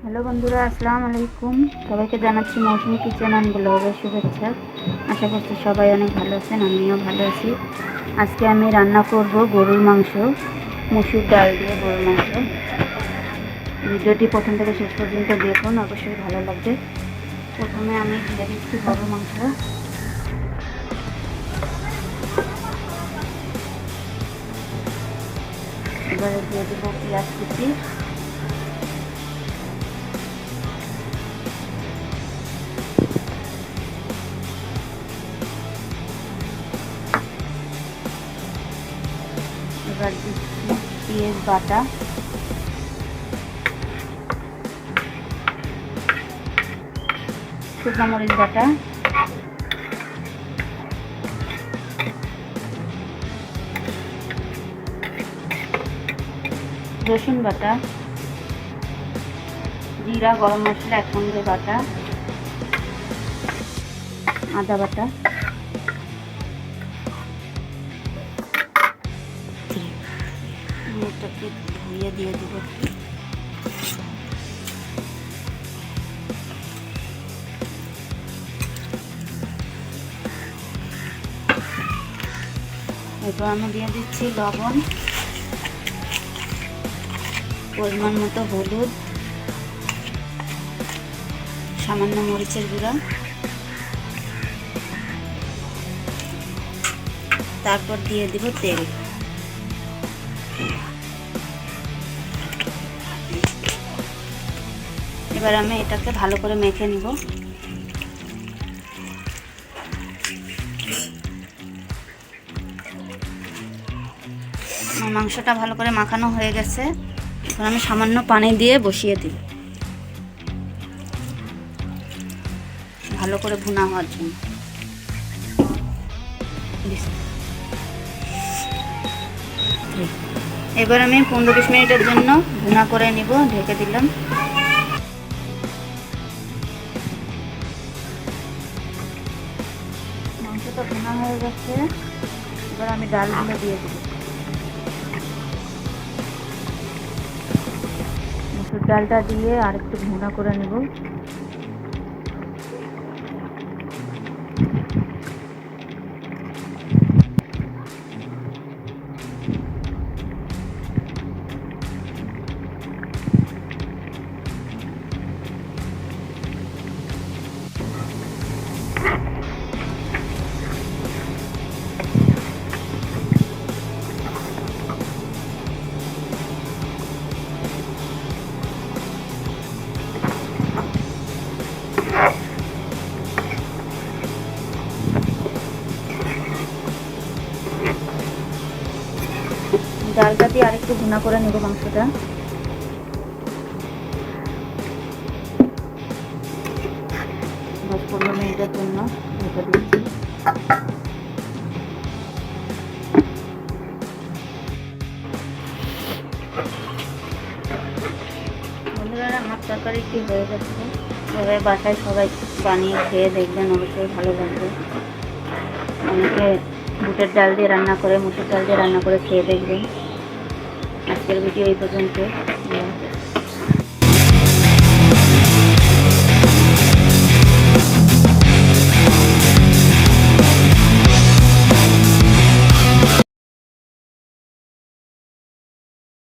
Hello বন্ধুরা, আসসালামু আলাইকুম। সবাইকে জানাচ্ছি মৌসুমী কিচেন অ্যান্ড ব্লগের শুভেচ্ছা। আশা করছি সবাই অনেক ভালো আছেন, আমিও ভালো আছি। আজকে আমি রান্না করব গরুর মাংস, মসুর ডাল দিয়ে গরুর মাংস। ভিডিওটি প্রথম থেকে শেষ পর্যন্ত দেখুন, অবশ্যই ভালো লাগবে। প্রথমে আমি দিয়ে দিচ্ছি গরুর মাংস। এবারে দিয়ে দেবো পেঁয়াজ কুচি, এবার দিচ্ছি পেঁয়াজ বাটা, শুকনো মরিচ বাটা, রসুন বাটা, জিরা গরম মশলা একসঙ্গে বাটা, আদা বাটা, এটাকে ধুয়ে দিয়ে দেব। এরপর আমি দিয়ে দিচ্ছি লবণ, পরিমাণ মতো হলুদ, সামান্য মরিচের গুঁড়া, তারপর দিয়ে দিব তেল। এবার আমি এটাকে ভালো করে মেখে নিব। মাংসটা ভালো করে মাখানো হয়ে গেছে। এখন আমি সামান্য পানি দিয়ে বসিয়ে দিই ভালো করে ভুনা হওয়ার জন্য। এবার আমি 15-20 মিনিটের জন্য ভুনা করে নিব, ঢেকে দিলাম। মাংসটা ভুনা হয়ে গেছে, এবার আমি ডালগুলো দিয়ে দেব। মসুর ডালটা দিয়ে আর একটু ভুনা করে নেব। ডালটা দিয়ে আরেকটু ভুনা করে নেব মাংসটা। 10-15 মিনিটের জন্য ঢেকে দিচ্ছি। বন্ধুরা, আমার তরকারি কি হয়ে যাচ্ছে, এভাবে বাসায় সবাই বানিয়ে খেয়ে দেখবেন, অবশ্যই ভালো লাগবে। অনেকে বুটের ডাল দিয়ে রান্না করে, মসুর ডাল দিয়ে রান্না করে খেয়ে দেখবেন। আজকের ভিডিও এই পর্যন্ত।